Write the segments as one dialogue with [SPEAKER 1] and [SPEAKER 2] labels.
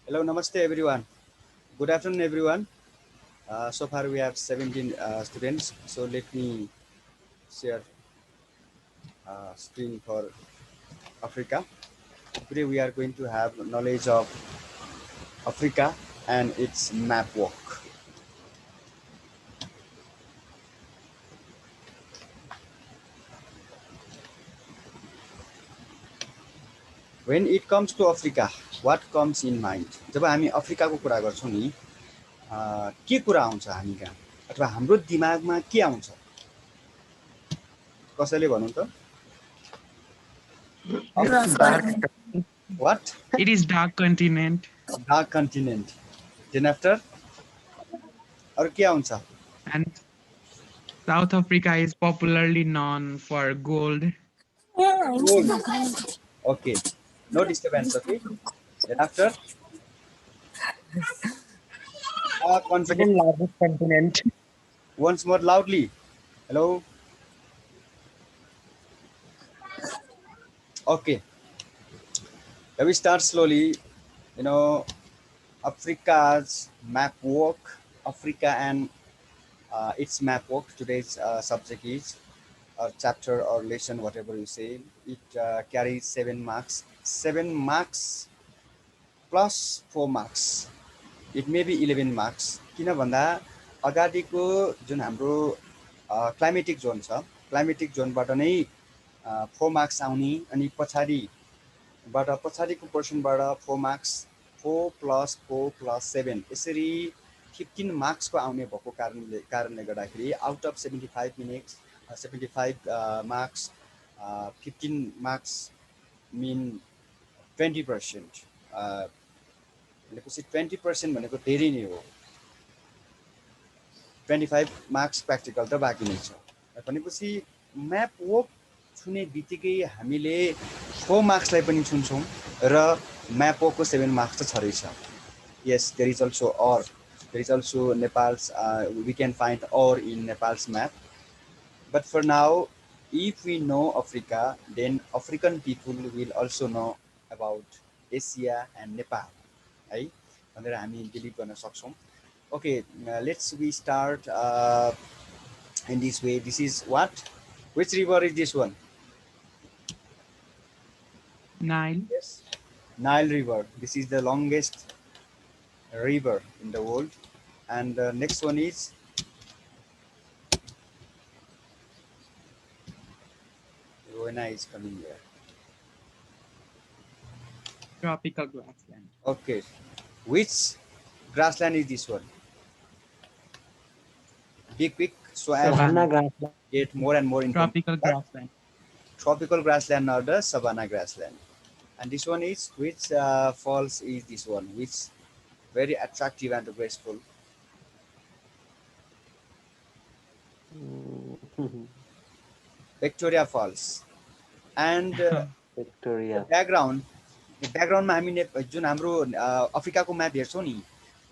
[SPEAKER 1] Hello, namaste everyone. Good afternoon everyone. So far we have 17 students. So let me share screen for Africa. Today we are going to have knowledge of Africa and its map work. When it comes to Africa, what comes in mind? जब हामी अफ्रिकाको कुरा गर्छौँ नि के कुरा आउँछ हामी कहाँ अथवा हाम्रो दिमागमा के आउँछ कसैले भन्नु त
[SPEAKER 2] Dark.
[SPEAKER 1] What?
[SPEAKER 2] It is dark continent.
[SPEAKER 1] Dark continent. Then after अरु के आउँछ
[SPEAKER 2] And South Africa is popularly known for gold.
[SPEAKER 1] Gold. Okay, no disturbance. Okay, then after confident.
[SPEAKER 3] Second largest continent.
[SPEAKER 1] Once more loudly. Hello. Okay, let me start slowly. You know, Africa's map work, Africa and its map work. Today's subject is or chapter or lesson, whatever you say. It carries 7 marks. 7 marks plus 4 marks. It may be 11 marks. किन भन्दा अगाडिको जुन हाम्रो climatic John छ climatic जोनबाट नै 4 marks आउने अनि पछाडिको पोर्सनबाट 4 मार्क्स 4 + 4 + 7 यसरी 15 मार्क्सको आउने भएको कारणले गर्दाखेरि out of 75 minutes 75 marks 15 marks min 20%. भनेपछि 20% भनेको धेरै नै हो 25 मार्क्स प्र्याक्टिकल त बाँकी नै छ भनेपछि म्याप वर्क छुने बित्तिकै हामीले 4 मार्क्सलाई पनि छुन्छौँ र म्याप वर्कको 7 मार्क्स त छँदैछ yes there is also or there is also Nepal's we can find or in Nepal's map but for now if we know Africa then African people will also know about Asia and Nepal है भनेर हामी believe गर्न सक्छौँ Okay, let's we start in this way. This is what? Which river is this one?
[SPEAKER 2] Nile.
[SPEAKER 1] Yes, Nile River. This is the longest river in the world. And the next one is Rwanda is coming here.
[SPEAKER 2] Tropical grassland.
[SPEAKER 1] Okay, which grassland is this one? Be quick so as
[SPEAKER 3] Savannah
[SPEAKER 1] to
[SPEAKER 3] grassland.
[SPEAKER 1] get more and more information.
[SPEAKER 2] Tropical grassland.
[SPEAKER 1] Tropical grassland or the savanna grassland. And this one is which falls is this one, which very attractive and graceful. Victoria Falls. And
[SPEAKER 3] Victoria.
[SPEAKER 1] ब्याकग्राउन्डमा हामी जुन हाम्रो अफ्रिकाको map हेर्छौँ नि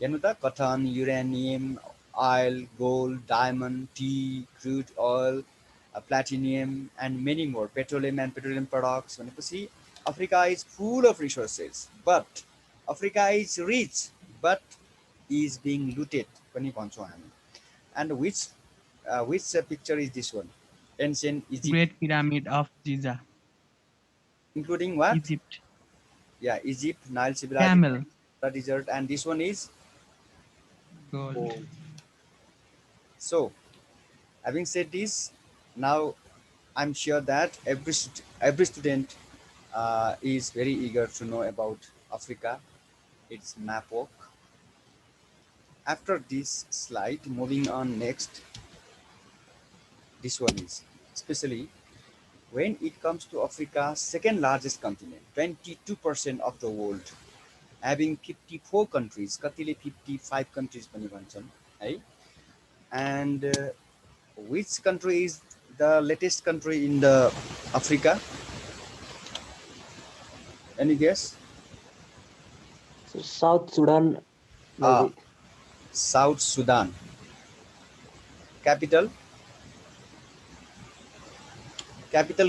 [SPEAKER 1] हेर्नु त cotton uranium oil, gold, diamond, tea, crude oil, platinum, and many more, petroleum and petroleum products. भनेपछि Africa is full of resources, but Africa is rich, but is being looted पनि भन्छौँ हामी. And which picture is this one? Ancient Egypt.
[SPEAKER 2] Great Pyramid of Giza.
[SPEAKER 1] Including what?
[SPEAKER 2] Egypt.
[SPEAKER 1] Yeah, Egypt, Nile civilization,
[SPEAKER 2] Camel.
[SPEAKER 1] the desert, and this one is
[SPEAKER 2] Gold.
[SPEAKER 1] So, having said this, now I'm sure that every student is very eager to know about Africa, its map work. After this slide, moving on next, this one is especially when it comes to Africa, second largest continent, 22% of the world, having 54 countries, कतिले 55 countries पनि भन्छन् है. And which country is the latest country in the Africa? Any guess?
[SPEAKER 3] So South Sudan. Maybe.
[SPEAKER 1] South Sudan. Capital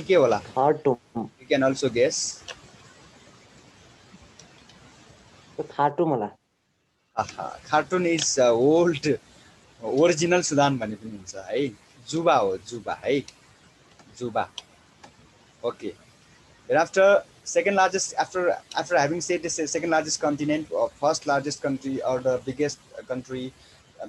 [SPEAKER 1] के होला?
[SPEAKER 3] Hard to.
[SPEAKER 1] You can also guess.
[SPEAKER 3] थाहा to मलाई
[SPEAKER 1] खार्टुन is old original Sudan भने पनि हुन्छ है जुबा हो जुबा है जुबा okay thereafter second largest after having said this second largest continent or first largest country or the biggest country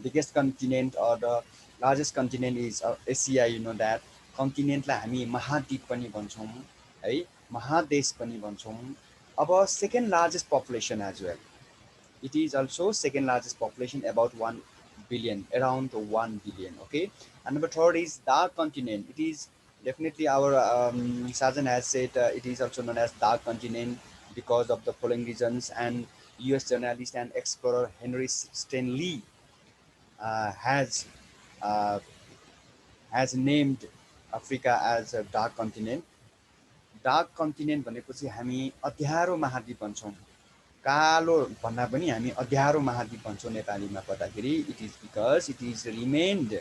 [SPEAKER 1] biggest continent or the largest continent is Asia you know that continent लाई हामी महाद्वीप पनि भन्छौं है महादेश पनि भन्छौं अब second largest population as well it is also second largest population about 1 billion around 1 billion okay and number third is dark continent it is definitely our Sajan has said it is also known as dark continent because of the following reasons and US journalist and explorer Henry Stanley uh, has uh, has named Africa as a dark continent भनेपछि हामी अँध्यारो महाद्वीप भन्छौं कालो भन्दा पनि हामी अँध्यारो महाद्वीप भन्छौं नेपालीमा पढ्दाखेरि it is because it is remained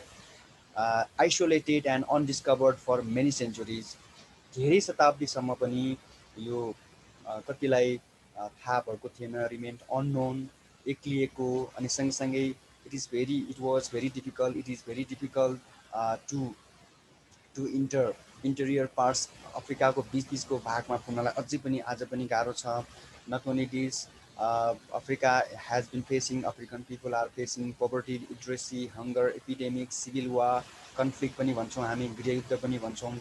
[SPEAKER 1] isolated and undiscovered for many centuries धेरै शताब्दीसम्म पनि यो कतिलाई थाहा भएको थिएन remained unknown एक्लिएको अनि सँगसँगै it was very difficult to interior parts अफ्रिकाको बीचको भागमा पुग्नलाई अझै पनि आज पनि गाह्रो छ not only this Africa has been facing African people are facing poverty illiteracy hunger epidemics civil war conflict पनि भन्छौं हामी गृहयुद्ध पनि भन्छौं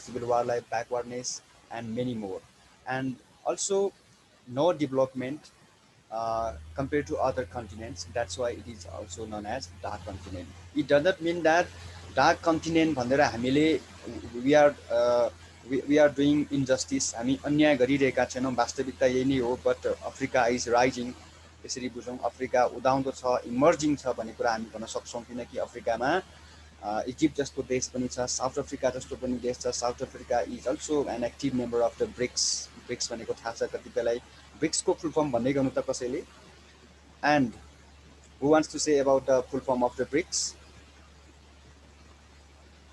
[SPEAKER 1] civil war लाई backwardness and many more and also no development compared to other continents that's why it is also known as dark continent it does not mean that dark continent भनेर हामीले we are doing injustice हामी अन्याय गरिरहेका छैनौं वास्तविकता यही नै हो बट अफ्रिका इज राइजिङ यसरी बुझौं अफ्रिका उदाउँदो छ इमर्जिङ छ भन्ने कुरा हामी भन्न सक्छौं किनकि अफ्रिकामा इजिप्ट जस्तो देश पनि छ साउथ अफ्रिका जस्तो पनि देश छ South Africa is also an active member of the BRICS भनेको थाहा छ कतिपयलाई ब्रिक्स को फुल फर्म भन्दै गर्नु त कसैले and who wants to say about the full form of the BRICS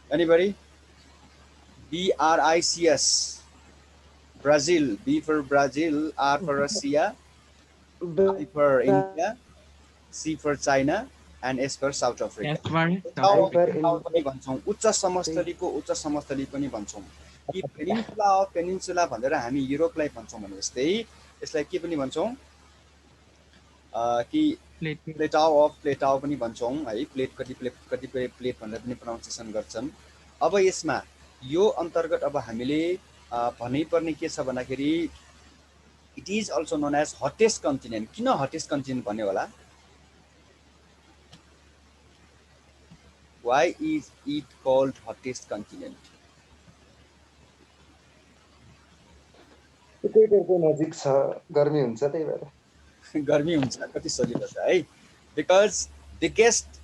[SPEAKER 1] anybody BRICS Brazil B for Brazil R for Russia I for India C for China and S for South Africa पनि भन्छौं उच्च समस्थलीको उच्च समस्थली पनि भन्छौं कि peninsula भनेर हामी युरोपलाई भन्छौं भने जस्तै यसलाई के पनि भन्छौं कि प्लेटाउ पनि भन्छौं है प्लेट कतिपय प्लेट भनेर पनि प्रोनाउन्सिएसन गर्छन् अब यसमा यो अन्तर्गत अब हामीले भन्नै पर्ने के छ भन्दाखेरि it is also known as hottest continent किन हटेस्ट कन्टिनेन्ट भन्ने होला why is it called hottest continent
[SPEAKER 4] इक्वेटरको नजिक छ गर्मी हुन्छ त्यही भएर
[SPEAKER 1] गर्मी हुन्छ कति सजिलो छ है because biggest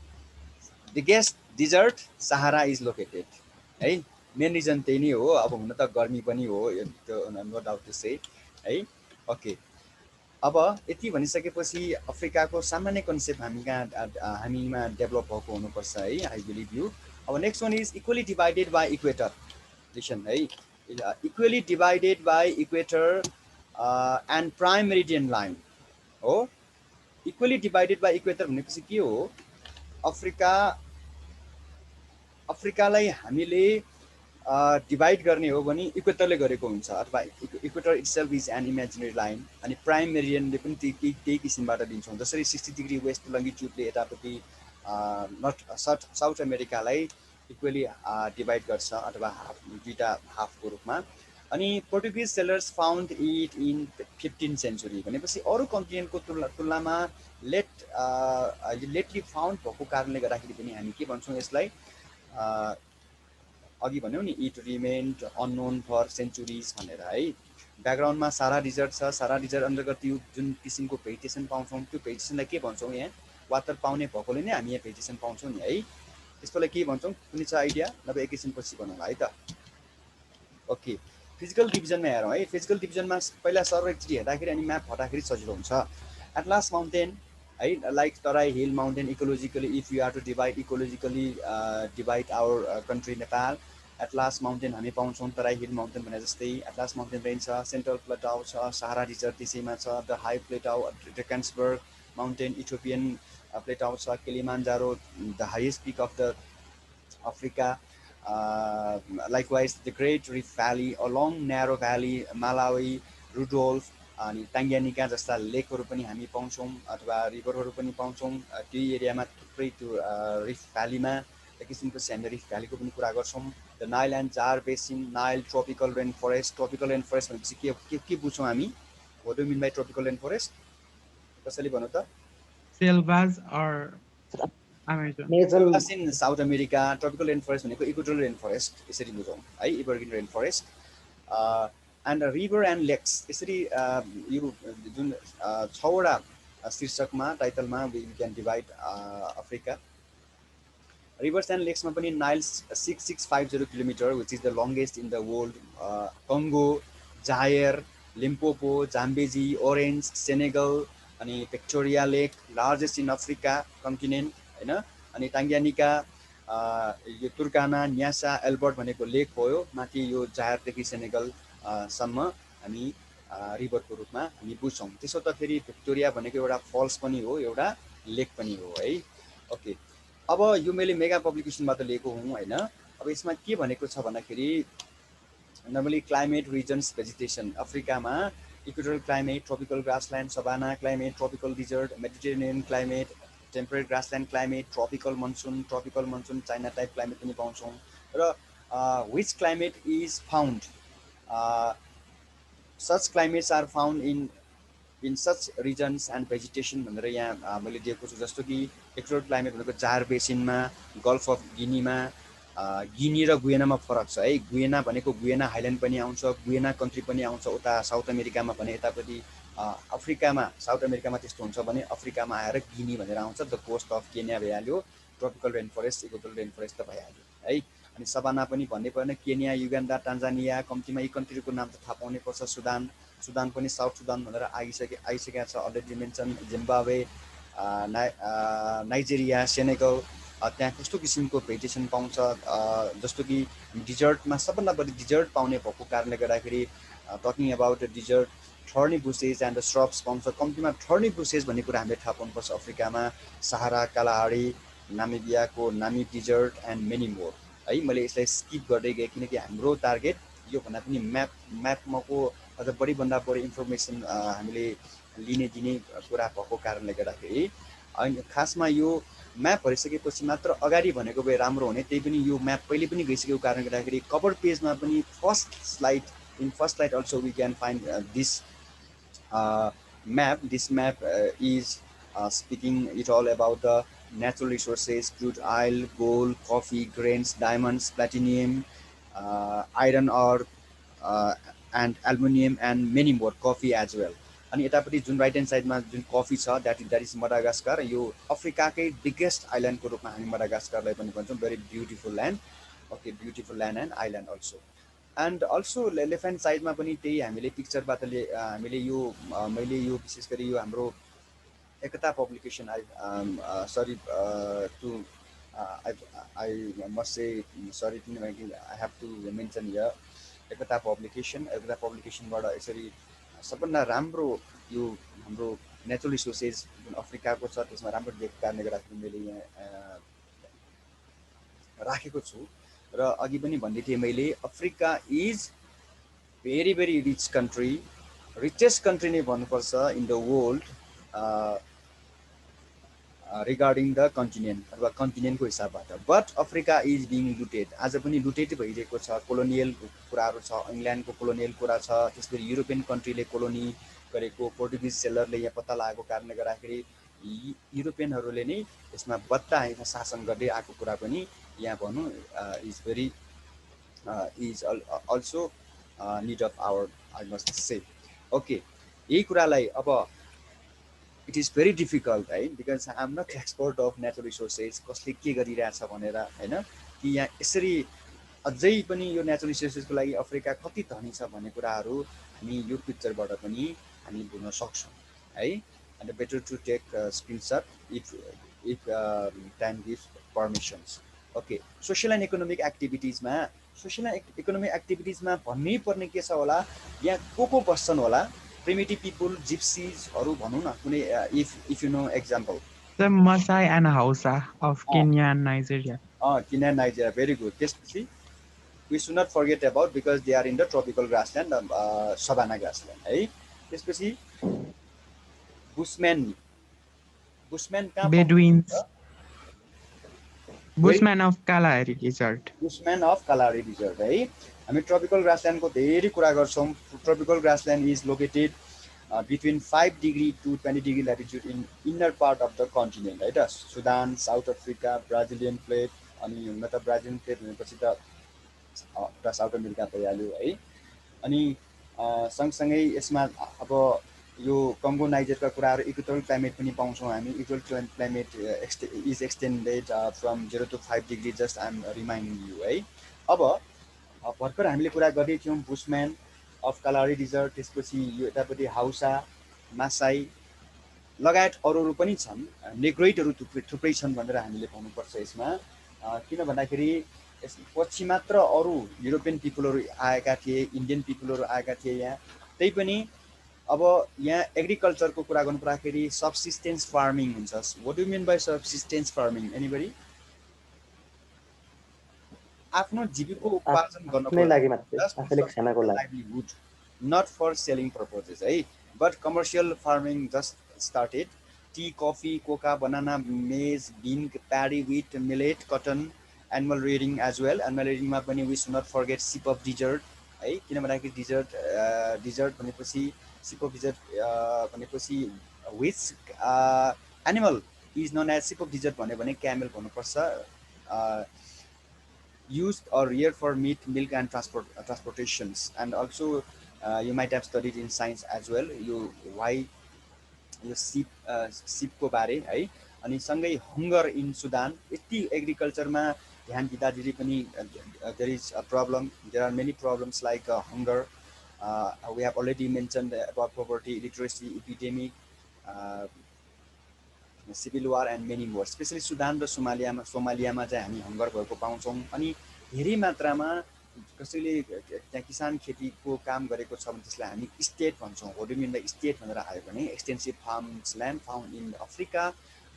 [SPEAKER 1] desert Sahara is located है मेन रिजन त्यही नै हो अब हुन त गर्मी पनि हो नो डाउट टु से है ओके अब यति भनिसकेपछि अफ्रिकाको सामान्य कन्सेप्ट हामीमा डेभलप भएको हुनुपर्छ है आई बिलिभ यु अब next one is equally divided by equator listen है equally divided by equator and prime meridian line हो इक्वली डिभाइडेड बाई इक्वेटर भनेपछि के हो अफ्रिकालाई हामीले डिभाइड गर्ने हो भने इक्वेटरले गरेको हुन्छ अथवा equator itself is an imaginary line अनि प्राइम मेरिडियनले पनि त्यही किसिमबाट दिन्छौँ जसरी 60 डिग्री वेस्ट लङ्गिट्युडले यतापट्टि नर्थ साउथ अमेरिकालाई इक्वली डिभाइड गर्छ अथवा दुईटा हाफको रूपमा अनि Portuguese sailors found it in 15th century भनेपछि अरू कन्टिनेन्टको तुलनामा लेटली फाउन्ड भएको कारणले गर्दाखेरि पनि हामी के भन्छौँ यसलाई अघि भन्यौ नि it remained unknown for centuries भनेर है ब्याकग्राउन्डमा सारा डिजर्ट छ सारा डिजर्ट अन्तर्गत यो जुन किसिमको भेजिटेसन पाउँछौँ त्यो भेजिटेसनलाई के भन्छौँ यहाँ वाटर पाउने भएकोले नै हामी यहाँ भेजिटेसन पाउँछौँ नि है त्यसकोलाई के भन्छौँ कुनै छ आइडिया नभए एकैछिनपछि भनौँला है त ओके फिजिकल डिभिजनमा हेरौँ है फिजिकल डिभिजनमा पहिला सर्वैचोटि हेर्दाखेरि अनि म्याप हटाखेरि सजिलो हुन्छ एटलास माउन्टेन है like Terai hill mountain ecologically if you are to divide ecologically divide our country Nepal Atlas mountain हामी पाउँछौँ, तराई हिल माउन्टेन भने जस्तै एटलास माउन्टेन रेन्ज छ, सेन्ट्रल प्लेटाउ छ, सहारा डिजर्ट त्यसैमा छ, the high plateau Drakensberg mountain Ethiopian plateau छ, Kilimanjaro the highest peak of the Africa. Likewise, the Great Rift Valley, a long narrow valley, Malawi, Rudolph, अनि टाङ्ग्यानिका जस्ता लेकहरू पनि हामी पाउँछौँ अथवा रिभरहरू पनि पाउँछौँ त्यो एरियामा थुप्रै त्यो रिफ्ट भ्यालीमा एक किसिमको चाहिँ हामी रिफ्ट भ्यालीको पनि कुरा गर्छौँ the Nile and Zaire basin Nile tropical rain forest भनेपछि के बुझ्छौँ हामी what do mean by tropical rain forest कसैले भन्नु त
[SPEAKER 2] Selvas or Amazon.
[SPEAKER 3] Natural
[SPEAKER 1] Plus in South America, tropical rainforest भनेको equatorial rainforest यसरी बुझौँ है evergreen rainforest and river and lakes यसरी यो जुन छवटा शीर्षकमा टाइटलमा we can divide Africa. Rivers and lakes मा पनि Nile 6650 kilometer which is the longest in the world. Congo, Zaire, Limpopo, Zambezi, Orange, Senegal अनि Victoria Lake largest in Africa continent हैन अनि टाङ्ग्यानिका यो तुर्काना न्यासा एल्बर्ट भनेको लेक भयो माथि यो जायरदेखि सेनेगल सम्म हामी रिभरको रूपमा हामी बुझ्छौँ त्यसो त फेरि भिक्टोरिया भनेको एउटा फल्स पनि हो एउटा लेक पनि हो है ओके अब यो मैले मेगा पब्लिकेसनबाट लिएको हुँ हैन अब यसमा के भनेको छ भन्दाखेरि नर्मली क्लाइमेट रिजन्स भेजिटेसन अफ्रिकामा equatorial climate tropical grassland savanna climate tropical desert Mediterranean climate temperate grassland climate tropical monsoon China type climate पनि पाउँछौँ र which climate is found such climates are found in such regions and vegetation भनेर यहाँ मैले दिएको छु जस्तो कि इक्वेटोरियल क्लाइमेट भनेको जार बेसिनमा गल्फ अफ गिनीमा गिनी र गुयेनामा फरक छ है गुयेना भनेको गुयेना हाइल्यान्ड पनि आउँछ गुयेना कन्ट्री पनि आउँछ उता साउथ अमेरिकामा भने यतापट्टि अफ्रिकामा साउथ अमेरिकामा त्यस्तो हुन्छ भने अफ्रिकामा आएर गिनी भनेर आउँछ द कोस्ट अफ केन्या भइहाल्यो tropical rain forest equatorial rain forest त भइहाल्यो है अनि सभाना पनि भन्नै पर्ने केन्या युगान्डा टान्जानिया कम्तीमा यी कन्ट्रीको नाम त थाहा पाउनै पर्छ सुदान पनि साउथ सुदान भनेर आइसकेको छ already mention Zimbabwe Nigeria Senegal त्यहाँ कस्तो किसिमको भेजिटेसन पाउँछ जस्तो कि डिजर्टमा सबभन्दा बढी डिजर्ट पाउने भएको कारणले गर्दाखेरि talking about desert thorny bushes and shrubs पाउँछ कम्तीमा थर्नी बुसेस भन्ने कुरा हामीले थाहा पाउनुपर्छ अफ्रिकामा सहारा कालाहाडी नामिबियाको Namib desert and many more है मैले यसलाई स्किप गर्दै गएँ किनकि हाम्रो टार्गेट यो भन्दा पनि म्यापमाको अझ बढीभन्दा बढी इन्फर्मेसन हामीले लिने दिने कुरा भएको कारणले गर्दाखेरि अनि खासमा यो म्याप भइसकेपछि मात्र अगाडि भनेको भए राम्रो हुने त्यही पनि यो म्याप पहिले पनि गइसकेको कारणले गर्दाखेरि कभर पेजमा पनि first slide also we can find this map. This map is speaking it all about the natural resources, crude oil, gold, coffee, grains, diamonds, platinum, iron ore, and aluminum, and many more, coffee as well. अनि यतापट्टि जुन right hand साइडमा जुन coffee छ that is Madagascar यो अफ्रिकाकै biggest आइल्यान्डको रूपमा हामी मडागास्करलाई पनि भन्छौँ very beautiful land okay beautiful land and island also and also left hand साइडमा पनि त्यही हामीले पिक्चरबाट हामीले यो मैले यो विशेष गरी यो हाम्रो Ekta publication sorry to I must say sorry किनभने I have to mention here Ekta पब्लिकेसनबाट यसरी सबभन्दा राम्रो यो हाम्रो नेचुरल रिसोर्सेस जुन अफ्रिकाको छ त्यसमा राम्रो देखेको कारणले गर्दाखेरि मैले यहाँ राखेको छु र अघि पनि भन्दै थिएँ मैले Africa is very very rich country richest country नै भन्नुपर्छ in the world regarding the continent अथवा कन्टिनेन्टको हिसाबबाट but Africa is being looted आज पनि लुटेड भइरहेको छ कोलोनियल कुराहरू छ इङ्ल्यान्डको कोलोनियल कुरा छ त्यसपछि युरोपियन कन्ट्रीले कोलोनी गरेको पोर्टुगिज सेलरले यहाँ पत्ता लागेको कारणले गर्दाखेरि युरोपियनहरूले नै यसमा बत्ता होइन शासन गर्दै आएको कुरा पनि यहाँ भनौँ is very is also need of hour I must say okay यही कुरालाई अब इट इज भेरी डिफिकल्ट है because I am not expert of natural resources कसले के गरिरहेछ भनेर होइन कि यहाँ यसरी अझै पनि यो नेचुरल रिसोर्सेसको लागि अफ्रिका कति धनी छ भन्ने कुराहरू हामी यो पिक्चरबाट पनि हामी बुझ्न सक्छौँ है and better to take screenshot if time gives permissions okay social and economic एक्टिभिटिजमा सोसियल इकोनोमिक एक्टिभिटिजमा भन्नै पर्ने के छ होला, यहाँ को बस्छन् होला, प्रिमिटिभ पिपुल, जिप्सिजहरू भनौँ न, कुनै if you know example.
[SPEAKER 2] The Maasai and Hausa of Kenya and Nigeria.
[SPEAKER 1] Kenya and Nigeria, very good. त्यसपछि we should not forget about, because they are in the tropical grassland, savanna grassland है। त्यसपछि बुशम्यान कहाँ पाउँछ?
[SPEAKER 2] Bedouins. Bushman of Kalahari Desert.
[SPEAKER 1] Bushman of Kalahari desert है। हामी tropical ग्रासल्यान्डको धेरै कुरा गर्छौँ। Tropical grassland is located between 5 degree to 20 degree latitude in inner part of the continent है त। Sudan, south Africa, Brazilian plate, अनि हुन त ब्राजिलियन प्लेट भनेपछि त उता साउथ अमेरिका भइहाल्यो है। अनि सँगसँगै यसमा अब यो कङ्गो नाइजरका कुराहरू, इक्वेटोरियल क्लाइमेट पनि पाउँछौँ हामी। Equatorial climate is extended from 0 to 5 degree, just I am reminding you है। अब भर्खर हामीले कुरा गर्दै थियौँ बुशम्यान अफ कालाहारी डिजर्ट, त्यसपछि यो यतापट्टि हाउसा, मासाई लगायत अरू पनि छन्। नेग्रोइडहरू थुप्रै छन् भनेर हामीले भन्नुपर्छ यसमा। किन भन्दाखेरि पछि मात्र अरू युरोपियन पिपुलहरू आएका थिए, इन्डियन पिपुलहरू आएका थिए यहाँ। त्यही पनि अब यहाँ एग्रिकल्चरको कुरा गर्नु पर्दाखेरि सबसिस्टेन्स फार्मिङ हुन्छ। What do mean by subsistence farming? Anybody? आफ्नो जीविकोपार्जन गर्नको लागि, livelihood, not for selling purposes है। But commercial farming just started. Tea, coffee, coca, banana, maize, bean, paddy, wheat, millet, cotton, animal rearing as well. Animal रियरिङमा पनि we should not forget ship of desert है। किन भन्दाखेरि desert भनेपछि, ship of desert भनेपछि which animal is known as ship of dessert भन्यो भने क्यामेल भन्नुपर्छ। Used or reared for meat, milk and transportations, and also you might have studied in science as well why यो सिपको बारे है। अनि सँगै हङ्गर इन सुदान, यति एग्रिकल्चरमा ध्यान दिँदाखेरि पनि there is a problem, there are many problems like hunger, we have already mentioned about poverty, literacy, epidemic, civil war and many more. Specially Sudan र सोमालियामा चाहिँ हामी हङ्गर भएको पाउँछौँ। अनि धेरै मात्रामा कसैले त्यहाँ किसान खेतीको काम गरेको छ भने त्यसलाई हामी स्टेट भन्छौँ। What do mean by state भनेर आयो भने extensive farms land found in Africa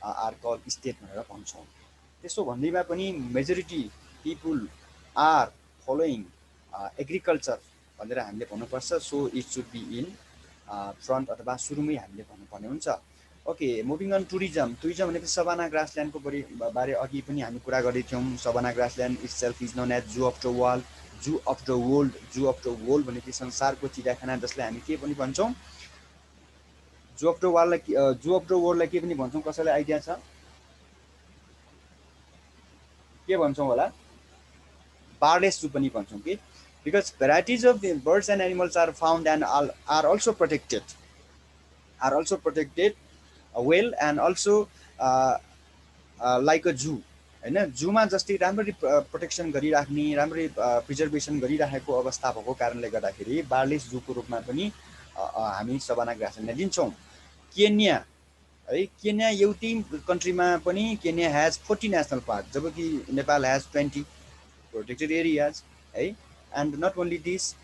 [SPEAKER 1] are called state भनेर भन्छौँ। त्यसो भन्दैमा पनि majority people are following agriculture भनेर हामीले भन्नुपर्छ। So it should be in front, अथवा सुरुमै हामीले भन्नुपर्ने हुन्छ। Okay, moving on tourism. Tourism भनेपछि सभाना ग्रासल्यान्डको बारे अघि पनि हामी कुरा गर्दै थियौँ। Savanna grassland itself is known as zoo of the world. Zoo of the world, zoo of the world भनेपछि संसारको चिडियाखाना, जसलाई हामी के पनि भन्छौँ? जू अफ द वर्ल्डलाई के पनि भन्छौँ? कसैलाई आइडिया छ के भन्छौँ होला? बार्डलेस जू पनि भन्छौँ कि, because varieties of birds and animals are found and are also protected well, and also like a zoo होइन। जूमा जस्तै राम्ररी प्रोटेक्सन गरिराख्ने, राम्ररी प्रिजर्भेसन गरिराखेको अवस्था भएको कारणले गर्दाखेरि बार्डलेस जूको रूपमा पनि हामी सभाना ग्रासल्यान्डलाई लिन्छौँ। केन्या है, केन्या एउटै कन्ट्रीमा पनि केन्या हेज 40 नेसनल पार्क, जबकि नेपाल हेज 20 प्रोटेक्टेड एरियाज है। And not only this,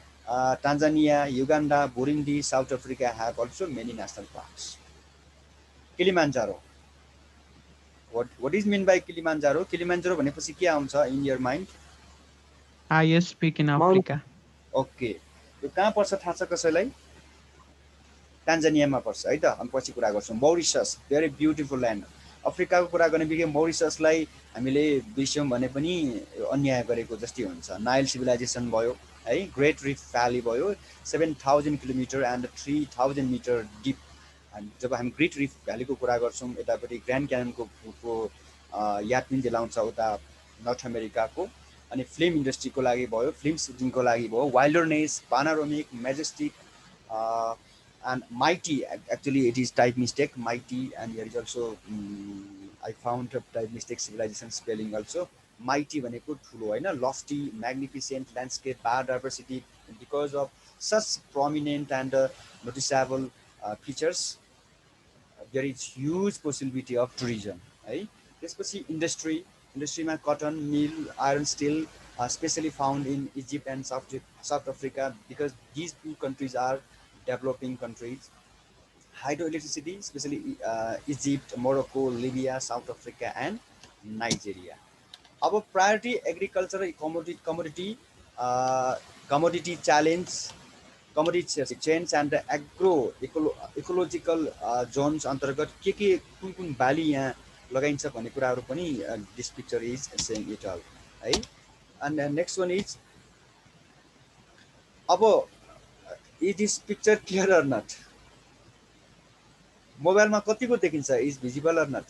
[SPEAKER 1] Tanzania, Uganda, Burundi, South Africa have also many national parks. Kilimanjaro, what is mean by Kilimanjaro? Kilimanjaro भनेपछि के आउँछ in your mind?
[SPEAKER 2] Highest peak in Africa.
[SPEAKER 1] Okay, यो कहाँ पर्छ थाहा छ कसैलाई? टान्जानियामा पर्छ है त। अनि पछि कुरा गर्छौँ। मौरिसस, भेरी ब्युटिफुल ल्यान्ड। अफ्रिकाको कुरा गर्ने बित्तिकै मौरिससलाई हामीले बिर्स्यौँ भने पनि अन्याय गरेको जस्तै हुन्छ। नाइल सिभिलाइजेसन भयो है, ग्रेट रिफ भ्याली भयो, 7,000 किलोमिटर एन्ड 3,000 मिटर डिप। जब हामी ग्रेट रिफ भ्यालीको कुरा गर्छौँ, यतापट्टि ग्रान्ड क्याननको याद पनि दिलाउँछ उता नर्थ अमेरिकाको। अनि फिल्म इन्डस्ट्रीको लागि भयो, फिल्म सुटिङको लागि भयो, wilderness, panoramic, majestic and mighty. Actually it is type mistake, mighty, and here is also I found a type mistake civilization spelling also. Mighty भनेको ठुलो हैन, lofty, magnificent landscape, biodiversity, because of such prominent and noticeable features there is huge possibility of tourism है। त्यसपछि इन्डस्ट्रीमा cotton meal, iron still, especially found in Egypt and South Africa, because these two countries are developing countries. Hydroelectricity, especially Egypt, Morocco, Libya, South Africa, and Nigeria. Our priority agriculture commodity uh, commodity challenge commodity chains and ecological zones अन्तर्गत के कुन कुन बाली यहाँ लगाइन्छ भन्ने कुराहरू पनि this picture is saying it all है. And next one is, अब is this picture clear or not? मोबाइलमा कतिको देखिन्छ, is visible or not?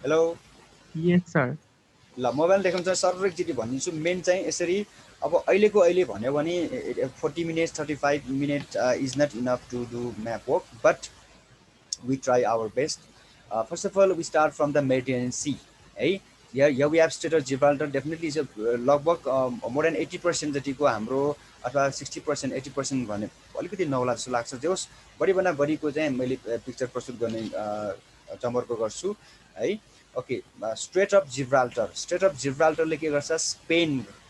[SPEAKER 1] Hello,
[SPEAKER 2] Yes, sir.
[SPEAKER 1] ल मोबाइल देखाउँछ सर एकचोटि भनिदिन्छु. मेन चाहिँ यसरी, अब अहिलेको अहिले भन्यो भने 40 minutes 35 minutes is not enough to do map work, but we try our best. First of all, we start from the Mediterranean Sea. है, here we have Strait of Gibraltar. Definitely is a लगभग more than 80% जतिको हाम्रो, अथवा 60% 80% भने अलिकति नहोला जस्तो लाग्छ. जे होस्, बढीभन्दा बढीको चाहिँ मैले पिक्चर प्रस्तुत गर्ने चमर्को गर्छु है. Okay, strait of Gibraltar. Strait of जिब्राल्टरले के गर्छ,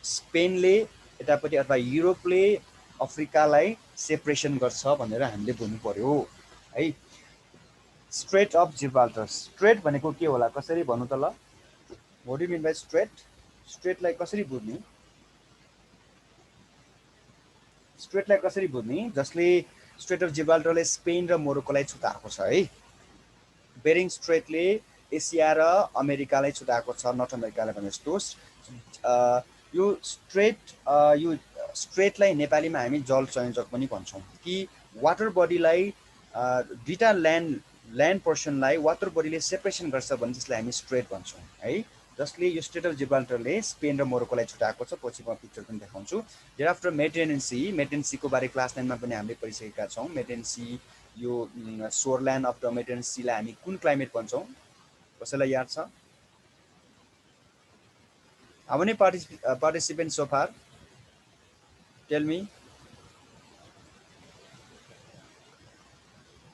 [SPEAKER 1] स्पेनले यतापट्टि अथवा युरोपले अफ्रिकालाई सेपरेसन गर्छ भनेर हामीले बुझ्नु पर्यो है. स्ट्रेट अफ जिब्राल्टर, स्ट्रेट भनेको के होला, कसरी भन्नु त ल? What do you mean by strait? स्ट्रेटलाई कसरी बुझ्ने? स्ट्रेटलाई कसरी बुझ्ने जसले स्ट्रेट अफ जिब्राल्टरले स्पेन र मोरोक्कोलाई छुटाएको छ है. बेरिङ स्ट्रेटले एसिया र अमेरिकालाई छुटाएको छ, नर्थ अमेरिकालाई भने जस्तो. यो स्ट्रेटलाई नेपालीमा हामी जल संयोजक पनि भन्छौँ कि वाटर बडीलाई दुईटा ल्यान्ड पोर्सनलाई वाटर बडीले सेपरेसन गर्छ भने त्यसलाई हामी स्ट्रेट भन्छौँ है. जसले यो स्ट्रेट अफ जिब्राल्टरले स्पेन र मोरोक्कोलाई छुटाएको छ. पछि म पिक्चर पनि देखाउँछु. देयर आफ्टर मेडिटेरेनियन सीको बारे क्लास 9 मा पनि हामीले पढिसकेका छौँ. मेडिटेरेनियन सी, यो सोरल्यान्ड अफ द मेडिटेरेनियन सीलाई हामी कुन क्लाइमेट भन्छौँ, कसैलाई याद छ? How many participants so far? Tell me.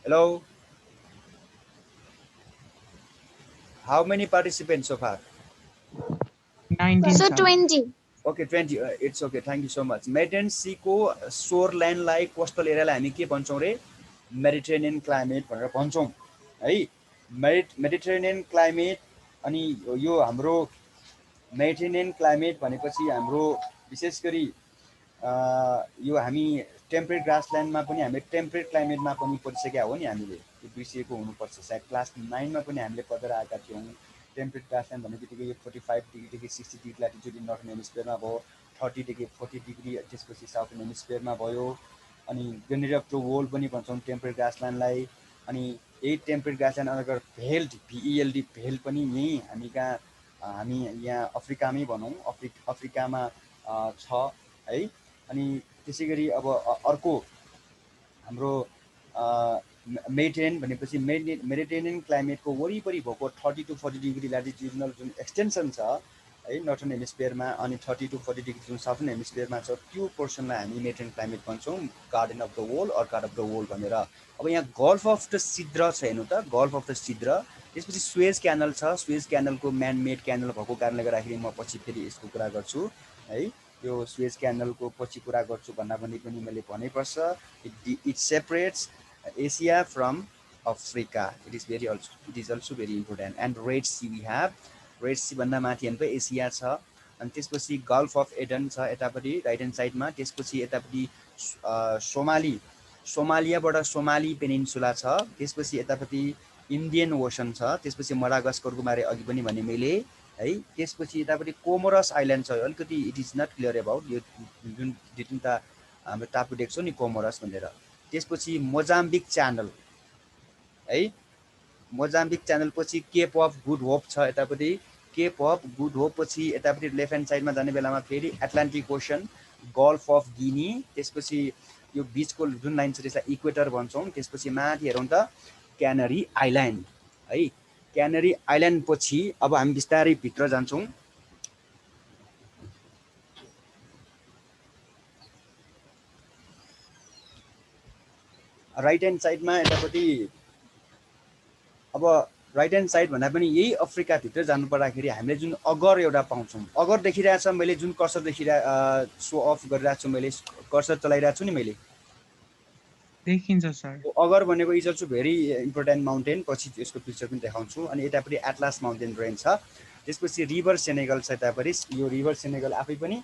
[SPEAKER 1] Hello. How many participants so far?
[SPEAKER 2] 19,
[SPEAKER 5] So
[SPEAKER 2] sir.
[SPEAKER 5] 20.
[SPEAKER 1] Okay, 20. It's okay. Thank you so much. Mediterranean Sea को shoreline लाई coastal area लाई हामी के भन्छौँ रे? Mediterranean climate भनेर भन्छौँ है. Mediterranean climate अनि यो हाम्रो Mediterranean climate भनेपछि हाम्रो विशेष गरी यो हामी टेम्परेट ग्रासल्यान्डमा पनि हामी टेम्परेट क्लाइमेटमा पनि पढिसकेका हो नि हामीले. यो बिर्सिएको हुनुपर्छ, सायद क्लास 9 मा पनि हामीले पढेर आएका थियौँ. टेम्परेट ग्रासल्यान्ड भने बित्तिकै यो 45 डिग्रीदेखि 60 डिग्री ल्याटिट्युड नर्थन हेमिस्फियरमा भयो, 30 देखि 40 डिग्री त्यसपछि साउथर्न हेमिस्फियरमा भयो. अनि जेनेरल अफ द वर्ल्ड पनि भन्छौँ टेम्परेट ग्रासल्यान्डलाई. अनि यही टेम्परेट ग्रासल्यान्ड अन्तर्गत भेल्ड, भेल्ड भेल्ड पनि यहीँ हामी कहाँ, हामी यहाँ अफ्रिकामै भनौँ, अफ्रिकामा छ है. अनि त्यसै गरी अब अर्को हाम्रो मेडिटेरेनियन भनेपछि मेडिटेरेनियन क्लाइमेटको वरिपरि भएको 30 to 40 डिग्री ल्याटिट्युडनल जुन एक्सटेन्सन छ है नर्थन हेमिस्फियरमा, अनि 30 to 40 डिग्री जुन साउथर्न हेमिस्फियरमा छ, त्यो पोर्सनलाई हामी मेडिटेरेनियन क्लाइमेट भन्छौँ, garden of the world, orchard of the world भनेर. अब यहाँ गल्फ अफ द सिद्र छ, हेर्नु त, गल्फ अफ द सिद्र. त्यसपछि सुएज क्यानल छ. सुएज क्यानलको म्यानमेड क्यानल भएको कारणले गर्दाखेरि म पछि फेरि यसको कुरा गर्छु है. यो सुएज क्यानलको पछि कुरा गर्छु भन्दा पनि मैले भन्नुपर्छ. It separates Asia from Africa. It is also very important. And Red Sea we have. Red Sea भन्दा माथि हेर्नु एसिया छ. अनि त्यसपछि गल्फ अफ एडन छ यतापट्टि राइट ह्यान्ड साइडमा. त्यसपछि यतापट्टि सोमालियाबाट सोमाली पेनिन्सुला छ. त्यसपछि यतापट्टि इन्डियन ओसन छ. त्यसपछि मडागास्करको बारे अघि पनि भने मैले है. त्यसपछि यतापट्टि कोमोरस आइल्यान्ड छ. अलिकति it is not clear about यो जुन दुई तिनवटा हाम्रो टापु देख्छौँ नि कोमोरस भनेर. त्यसपछि मोजाम्बिक च्यानल है. मोजाम्बिक च्यानल पछि केप अफ गुड होप छ यतापट्टि. केप अफ गुड होप पछि यतापट्टि लेफ्ट ह्यान्ड साइडमा जाने बेलामा फेरि एटलान्टिक ओसन, गल्फ अफ गिनी. त्यसपछि यो बिचको जुन लाइन छ त्यसलाई इक्वेटर भन्छौँ. त्यसपछि माथि हेरौँ त क्यानरी आइल्यान्ड है. क्यानरी आइल्यान्ड पछि अब हामी बिस्तारै भित्र जान्छौँ. राइट ह्यान्ड साइडमा यतापट्टि अब राइट ह्यान्ड साइड भन्दा पनि यही अफ्रिकाभित्र जानु पर्दाखेरि हामीले जुन अगर एउटा पाउँछौँ, अगर देखिरहेछ मैले जुन कर्सर सो अफ गरिरहेको छु, मैले कर्सर चलाइरहेको छु नि मैले,
[SPEAKER 2] देखिन्छ सर।
[SPEAKER 1] अगर भनेको is also very important mountain, पछि यसको पिक्चर पनि देखाउँछु। अनि यतापट्टि एटलास माउन्टेन रेन्ज छ, त्यसपछि रिभर सेनेगल छ यतापट्टि। यो रिभर सेनेगल आफै पनि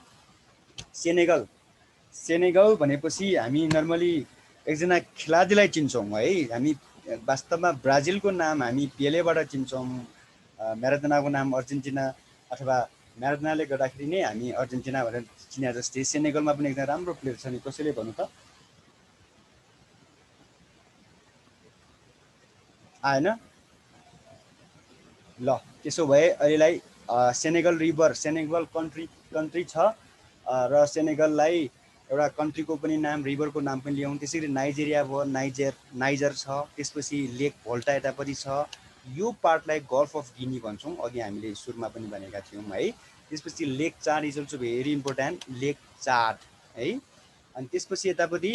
[SPEAKER 1] सेनेगल भनेपछि हामी नर्मली एकजना खेलाडीलाई चिन्छौँ है, हामी वास्तवमा ब्राजिलको नाम हामी पेलेबाट चिन्छौँ, म्याराडोनाको नाम अर्जेन्टिना अथवा म्याराडोनाले गर्दाखेरि नै हामी अर्जेन्टिना भनेर चिने जस्तै सेनेगलमा पनि एकदम राम्रो प्लेयर छ नि, कसैले भन्नु त आएन? ल त्यसो भए अहिलेलाई सेनेगल कन्ट्री छ र सेनेगललाई एउटा कन्ट्रीको पनि नाम रिभरको नाम पनि ल्याउँ। त्यसरी नाइजेरिया भयो, नाइजर छ, त्यसपछि लेक भोल्टा यतापट्टि छ। यो पार्टलाई गल्फ अफ गिनी भन्छौँ, अघि हामीले सुरुमा पनि भनेका थियौँ है। त्यसपछि लेक चाड इज अल्सो भेरी इम्पोर्टेन्ट, लेक चाड है। अनि त्यसपछि यतापट्टि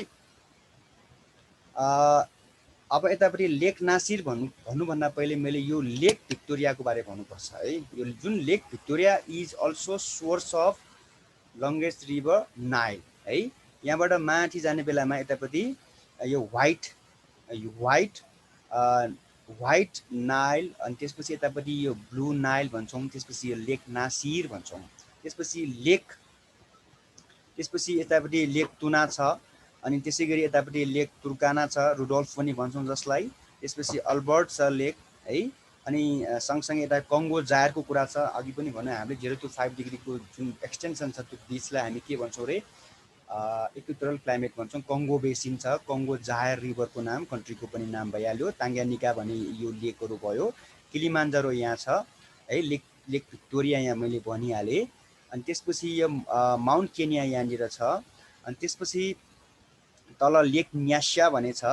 [SPEAKER 1] अब यतापट्टि लेक नासिर भन्नुभन्दा पहिले मैले यो लेक भिक्टोरियाको बारे भन्नुपर्छ है। यो जुन lake Victoria is also source of longest river Nile है। यहाँबाट माथि जाने बेलामा यतापट्टि यो व्हाइट नाइल, अनि त्यसपछि यतापट्टि यो ब्लू नाइल भन्छौँ, त्यसपछि यो लेक नासिर भन्छौँ, त्यसपछि यतापट्टि लेक तुना छ, अनि त्यसै गरी यतापट्टि लेक तुर्काना छ, रुडोल्फ पनि भन्छौँ जसलाई। त्यसपछि अल्बर्ट छ लेक है। अनि सँगसँगै यता कङ्गो जायरको कुरा छ, अघि पनि भन्यो हामीले 0 to 5 डिग्रीको जुन एक्सटेन्सन छ त्यो बिचलाई हामी के भन्छौँ रे, इक्वेटोरल क्लाइमेट भन्छौँ। कङ्गो बेसिन छ, कङ्गो जायर रिभरको नाम, कन्ट्रीको पनि नाम भइहाल्यो। ताङ्गानिका भने यो लेकहरू भयो। किलिमान्जारो यहाँ छ है, लेक भिक्टोरिया यहाँ मैले भनिहालेँ। अनि त्यसपछि यो माउन्ट केनिया यहाँनिर छ। अनि त्यसपछि तल लेक न्यास्या भन्ने छ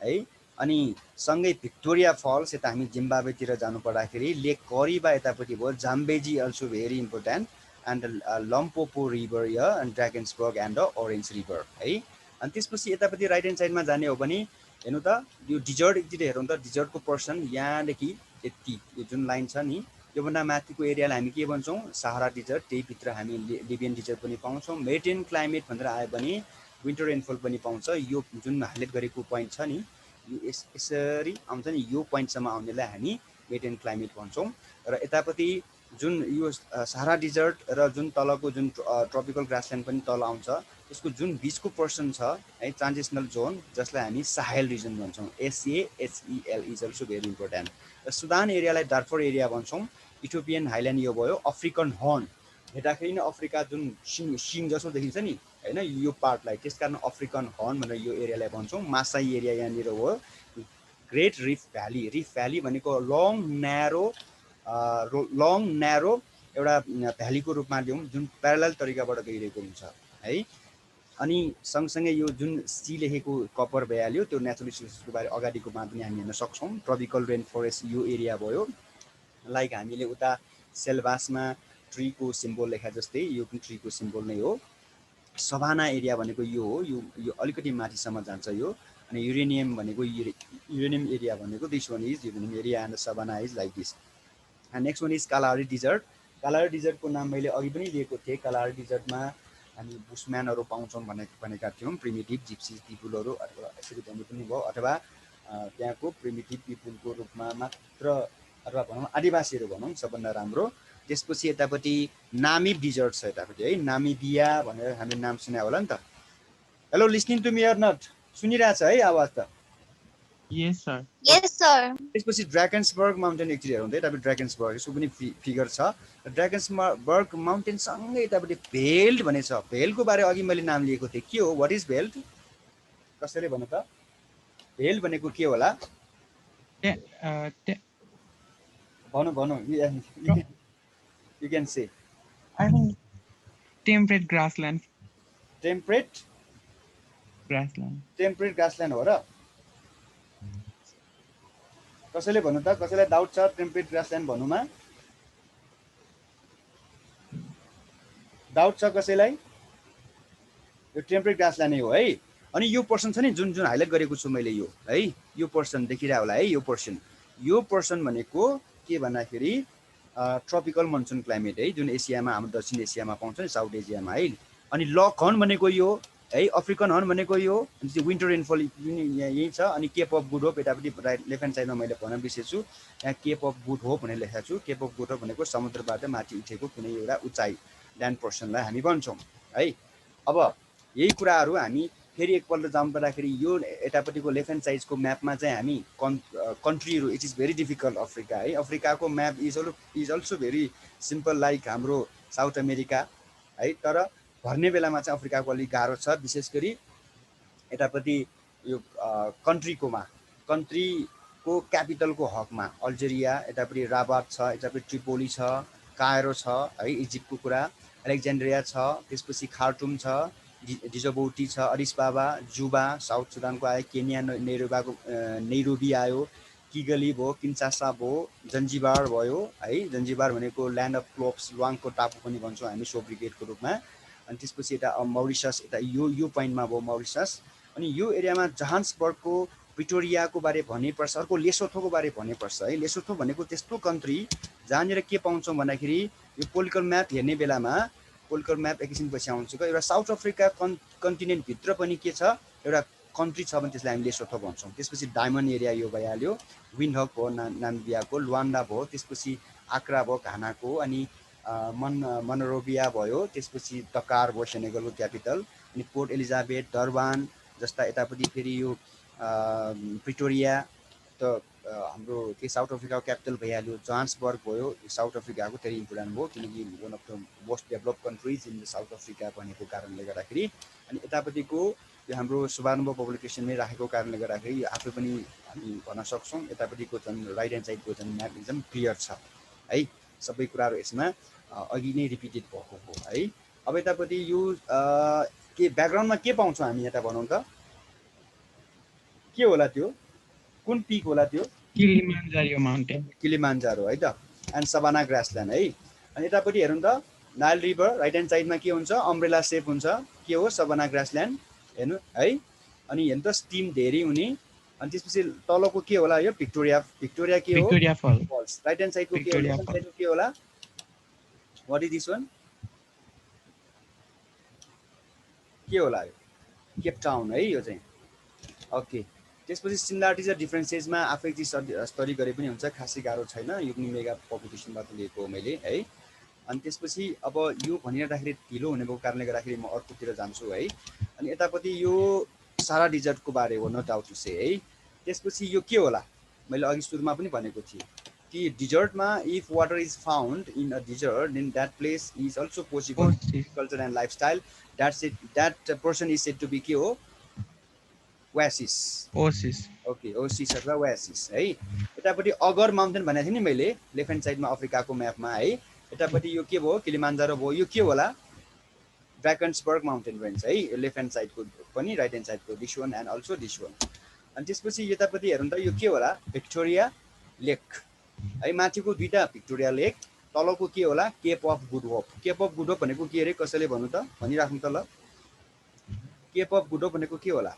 [SPEAKER 1] है। अनि सँगै भिक्टोरिया फल्स, यता हामी जिम्बाब्वेतिर जानु पर्दाखेरि लेक करिबा यतापट्टि भयो। Zambezi also very important, and Limpopo river य and Drakensberg and the Orange river है। अनि त्यसपछि यतापट्टि राइट ह्यान्ड साइडमा जाने हो भने हेर्नु त, यो डिजर्ट एकतिर हेरौँ त, डिजर्टको पर्सन यहाँदेखि यति यो जुन लाइन छ नि, योभन्दा माथिको एरियालाई हामी के भन्छौँ, सहारा डिजर्ट। त्यही भित्र हामी लिबियन डिजर्ट पनि पाउँछौँ। मेडिटेरेनियन क्लाइमेट भनेर आयो भने विन्टर रेनफल पनि पाउँछ। यो जुन हाइलाइट गरेको पोइन्ट छ नि, यो यसरी आउँछ नि, यो पोइन्टसम्म आउनेलाई हामी मेडिटेरेनियन क्लाइमेट भन्छौँ। र यतापट्टि जुन यो सहारा डिजर्ट र जुन तलको जुन ट्रपिकल ग्रासल्यान्ड पनि तल आउँछ, त्यसको जुन बिचको पर्सन छ है, ट्रान्जिसनल जोन, जसलाई हामी साहेल रिजन भन्छौँ। SAHEL is also very important. र सुदान एरियालाई डार्फर एरिया भन्छौँ। इथियोपियन हाइल्यान्ड यो भयो। अफ्रिकन हर्न हेर्दाखेरि नै अफ्रिका जुन सिङ जस्तो देखिन्छ नि होइन, यो पार्टलाई, त्यस कारण अफ्रिकन हर्न भनेर यो एरियालाई भन्छौँ। मासाई एरिया यहाँनिर हो। ग्रेट रिफ भ्याली भनेको लङ न्यारो एउटा भ्यालीको रूपमा ल्याउँ, जुन प्यारलल तरिकाबाट गइरहेको हुन्छ है। अनि सँगसँगै यो जुन सी लेखेको कपर भइहाल्यो, त्यो नेचुरल रिसोर्सेसको बारे अगाडिकोमा पनि हामी हेर्न सक्छौँ। ट्रपिकल रेन फरेस्ट यो एरिया भयो। लाइक हामीले उता सेल्भासमा ट्रीको सिम्बल लेखा जस्तै यो पनि ट्रीको सिम्बल नै हो। सभाना एरिया भनेको यो हो, यो अलिकति माथिसम्म जान्छ यो। अनि युरेनियम भनेको युरेनियम एरिया भनेको this one is uranium area and savanna is like this. And next one is Kalahari desert. Kalahari डिजर्टको नाम मैले अघि पनि लिएको थिएँ। कालाहारी डिजर्टमा हामी बुसम्यानहरू पाउँछौँ भनेका थियौँ, प्रिमिटिभ जिप्सी पिपुलहरू, अथवा यसरी भन्ने पनि भयो, अथवा त्यहाँको प्रिमिटिभ पिपुलको रूपमा मात्र, अथवा भनौँ आदिवासीहरू भनौँ सबभन्दा राम्रो। त्यसपछि यतापट्टि नामिब डिजर्ट छ यतापट्टि है, नामिबिया भनेर हामीले नाम सुने होला नि त। Hello, listening to me or not? सुनिरहेछ है आवाज त?
[SPEAKER 2] Yes sir.
[SPEAKER 1] त्यसपछि ड्रागन्सबर्ग माउन्टेन एकचोटि हेरौँ त, यतापट्टि ड्रागन्सबर्ग, यसको पनि फिगर छ। ड्रागन्सबर्ग माउन्टेनसँगै यतापट्टि भेल्ट भन्ने छ। भेलको बारे अघि मैले नाम लिएको थिएँ, के हो, वाट इज भेल्ट? कसैले भन्नु त, भेल्ट भनेको के होला? भनौँ you can say.
[SPEAKER 2] I think temperate grassland.
[SPEAKER 1] Temperate grassland हो र? कसैले भन्नु त, कसैलाई डाउट छ टेम्परेट ग्रासल्यान्ड भन्नुमा? डाउट छ कसैलाई? यो टेम्परेट ग्रासल्यान्ड नै हो है। अनि यो पोर्सन छ नि जुन हाइलाइट गरेको छु मैले, यो है, यो पोर्सन देखिरह होला है। यो पोर्सन यो पर्सन भनेको के भन्दाखेरि ट्रपिकल मनसुन क्लाइमेट है, जुन एसियामा हाम्रो दक्षिण एसियामा पाउँछ नि, साउथ एसियामा है। अनि लक हर्न भनेको यो है, अफ्रिकन हर्न भनेको यो, अनि चाहिँ विन्टर रेनफल यही छ। अनि केप अफ गुड होप यतापट्टि लेफ्ट ह्यान्ड साइडमा मैले भन्न बिर्सेछु, यहाँ केप अफ गुड होप भनेर लेखेको छु। केप अफ गुड होप भनेको समुद्रबाट माथि उठेको कुनै एउटा उचाइ, ल्यान्ड पोर्सनलाई हामी भन्छौँ है। अब यही कुराहरू हामी फेरि एकपल्ट जाउँ पर्दाखेरि यो यतापट्टिको लेफ्ट ह्यान्ड साइडको म्यापमा चाहिँ हामी कन्ट्रीहरू, it is very difficult Africa है। अफ्रिकाको map is also very simple like हाम्रो साउथ अमेरिका है, तर भर्ने बेलामा चाहिँ अफ्रिकाको अलिक गाह्रो छ, विशेष गरी यतापट्टि यो कन्ट्रीको क्यापिटलको हकमा अल्जेरिया, यतापट्टि राबाट छ, यतापट्टि ट्रिपोली छ, कायरो छ है, इजिप्टको कुरा, अलेक्जेन्ड्रिया छ, त्यसपछि खार्टुम छ, डिजबौटी छ, अडिस बाबा, जुबा साउथ सुडानको आयो, केन्या नैरोबी आयो, किगली भयो, किन्सासा भयो, जन्जिबार भयो है। जन्जिबार भनेको ल्यान्ड अफ क्लोप्स, लुवाङको टापु पनि भन्छौँ हामी सोब्रिगेटको रूपमा। अनि त्यसपछि यता मौरिसस, यता यो पोइन्टमा भयो मौरिसस। अनि यो एरियामा जोहान्सबर्गको, प्रिटोरियाको बारे भन्नुपर्छ, अर्को लेसोथोको बारे भन्नुपर्छ है। लेसोथो भनेको त्यस्तो कन्ट्री जहाँनिर के पाउँछौँ भन्दाखेरि यो पोलिटिकल म्याप हेर्ने बेलामा, पोलिटिकल म्याप एकैछिनपछि आउँछु, एउटा साउथ अफ्रिका कन्टिनेन्टभित्र पनि के छ, एउटा कन्ट्री छ भने त्यसलाई हामी लेसोथो भन्छौँ। त्यसपछि डायमन्ड एरिया यो भइहाल्यो, विन्डहक भयो नाम्बियाको, लुवान्डा भयो, त्यसपछि आक्रा भयो घानाको, अनि मनरोबिया भयो, त्यसपछि दकार भयो सेनेगलको क्यापिटल, अनि पोर्ट एलिजाबेथ, डर्बान जस्ता, यतापट्टि फेरि यो प्रिटोरिया त हाम्रो के साउथ अफ्रिकाको क्यापिटल भइहाल्यो, जोहान्सबर्ग भयो साउथ अफ्रिकाको, धेरै इम्पोर्टेन्ट भयो किनकि one of the most develop countries in the south Africa भनेको कारणले गर्दाखेरि। अनि यतापट्टिको यो हाम्रो सुबार्णव पब्लिकेसनमै राखेको कारणले गर्दाखेरि आफै पनि हामी भन्न सक्छौँ यतापट्टिको झन् राइट ह्यान्ड साइडको झन् म्याप एकदम क्लियर छ है। सबै कुराहरू यसमा अघि नै रिपिटेड भएको हो है। अब यतापट्टि यो के ब्याकग्राउन्डमा के पाउँछौँ हामी यता भनौँ त, के होला त्यो, कुन पिक होला त्यो?
[SPEAKER 2] किलिमान्जारो माउन्टेन,
[SPEAKER 1] किलिमान्जारो है त, एन्ड सबाना ग्रासल्यान्ड है। अनि यतापट्टि हेरौँ त, नाइल रिभर राइट ह्यान्ड साइडमा के हुन्छ, अम्ब्रेला सेप हुन्छ, के हो, सबाना ग्रासल्यान्ड हेर्नु है। अनि हेर्नु त स्टिम धेरै हुने। अनि त्यसपछि तलको के होला, यो भिक्टोरिया के हो,
[SPEAKER 2] भिक्टोरिया
[SPEAKER 1] फल्स। राइट ह्यान्ड साइडको के होला, के होला, वाट इज दिस वान, के होला यो, केप टाउन है यो चाहिँ। ओके, त्यसपछि सिमिलारिटिज र डिफ्रेन्सेसमा आफै चाहिँ स्टडी गरे पनि हुन्छ, खासै गाह्रो छैन, यो पनि मेगा पपुलेसनबाट लिएको हो मैले है। अनि त्यसपछि अब यो भनिराख्दाखेरि ढिलो हुनेको कारणले गर्दाखेरि म अर्कोतिर जान्छु है। अनि यतापट्टि यो सारा डिजर्टको बारे हो, नो डाउट टु से है। त्यसपछि यो के होला, मैले अघि सुरुमा पनि भनेको थिएँ कि डिजर्टमा if water is found in a desert then that place is also possible culture and lifestyle, that person is said to be के हो, ओएसिस। ओके, ओसिस अथवा ओएसिस है। यतापट्टि अगर माउन्टेन भनेको थिएँ नि मैले लेफ्ट ह्यान्ड साइडमा अफ्रिकाको म्यापमा है। यतापट्टि यो के भयो, किलिमान्जारो भयो, यो के होला, ड्राकन्सबर्ग माउन्टेन रेन्ज है, लेफ्ट ह्यान्ड साइडको पनि, राइट ह्यान्ड साइडको this one and also this one. अनि त्यसपछि यतापट्टि हेरौँ त, यो के होला, भिक्टोरिया लेक है, माथिको दुईवटा भिक्टोरिया लेक, तलको के होला, Cape of Good Hope. Cape of Good Hope भनेको के अरे, कसैले भन्नु त, भनिराख्नु त ल, केप अफ गुड होप भनेको के होला,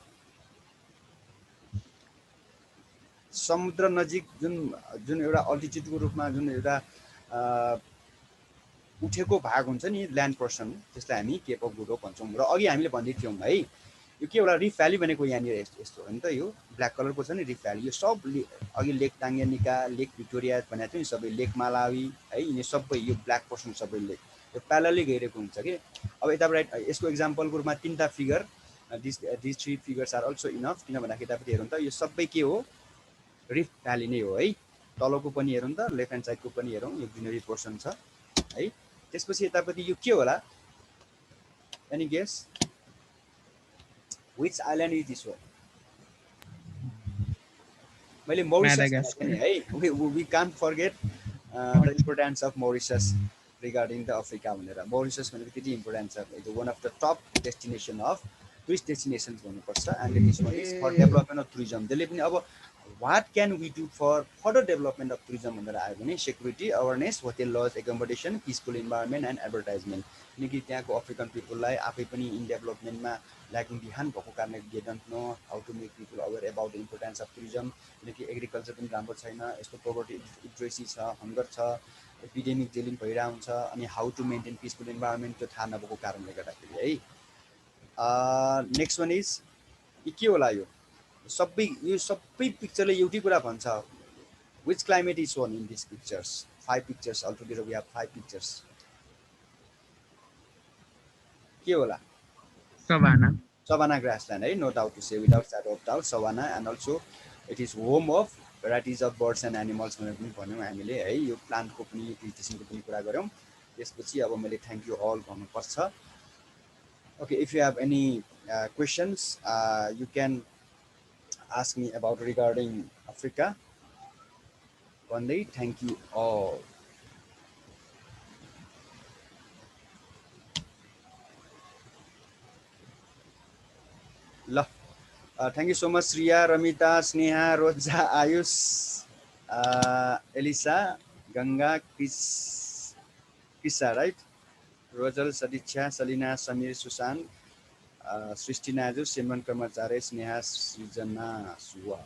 [SPEAKER 1] समुद्र नजिक जुन एउटा अल्टिट्युडको रूपमा जुन एउटा उठेको भाग हुन्छ नि ल्यान्ड पोर्सन, त्यसलाई हामी केप अफ गुड होप भन्छौँ। र अघि हामीले भन्दै थियौँ है, यो के होला, रिफ भ्याली भनेको यहाँनिर यस्तो हो नि त, यो ब्ल्याक कलरको छ नि रिफ भ्याली, यो सब अघि लेक टाङ्गानिका, लेक भिक्टोरिया भनेको थियो नि सबै, लेक मालावी है, यिनी सबै यो ब्ल्याक पोर्सन सबै लेक यो प्यारलली गइरहेको हुन्छ कि। अब यताबाट यसको इक्जाम्पलको रूपमा तिनवटा figure, this three figures are also enough, किन भन्दाखेरि यतापट्टि हेरौँ त, यो सबै के हो, रिफ भ्याली नै हो है। तलको पनि हेरौँ त, लेफ्ट ह्यान्ड साइडको पनि हेरौँ, यो ग्रिनरी पोर्सन छ है। त्यसपछि यतापट्टि यो के होला, any guess, which island is this one, मैले मौरिसस भने है, we can't forget the importance of Mauritius regarding the Africa भनेर। मौरिसस भनेको त्यति इम्पोर्टेन्ट छ, it one of the top destination of tourist destinations भन्नुपर्छ। And this one is for development of tourism. त्यसले पनि अब what can we do for further development of tourism भनेर आयो भने security awareness hotel lodge accommodation peaceful environment and advertisement किनकि त्यहाँको African पिपललाई आफै पनि इन डेभलपमेन्टमा ल्यागिङ बिहान भएको कारणले they don't know how to make people aware about the importance of tourism किनकि एग्रिकल्चर पनि राम्रो छैन यस्तो पोभर्टी लिट्रेसी छ हङ्गर छ एपिडेमिक जेलिङ भइरहेको हुन्छ अनि how to maintain peaceful environment त्यो थाहा नभएको कारणले गर्दाखेरि है नेक्स्ट वान इज के होला यो सबै पिक्चरले एउटै कुरा भन्छ which climate is shown in this pictures 5 pictures all together we have 5 pictures के होला
[SPEAKER 2] Savannah.
[SPEAKER 1] सवाना ग्रासल्यान्ड है no doubt to say without shadow of doubt savanna and also it is home of varieties of birds and animals भनेर पनि भन्यौँ हामीले है यो प्लान्टको पनि भेजिटेसनको पनि कुरा गऱ्यौँ त्यसपछि अब मैले थ्याङ्क यू अल भन्नुपर्छ okay if you have any questions you can ask me about regarding Africa. One day, thank you all. Thank you so much, Riya, Ramita, Sneha, Roja, Ayush, Elisa, Ganga, Krisa, right? Rojal, Sadicha, Salina, Samir, Susan, Srishti Naju, Simran Karmachare, Sneha, Srijana, Suwa,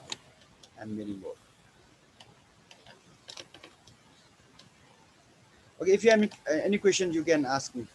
[SPEAKER 1] and many more. Okay, if you have any questions, you can ask me.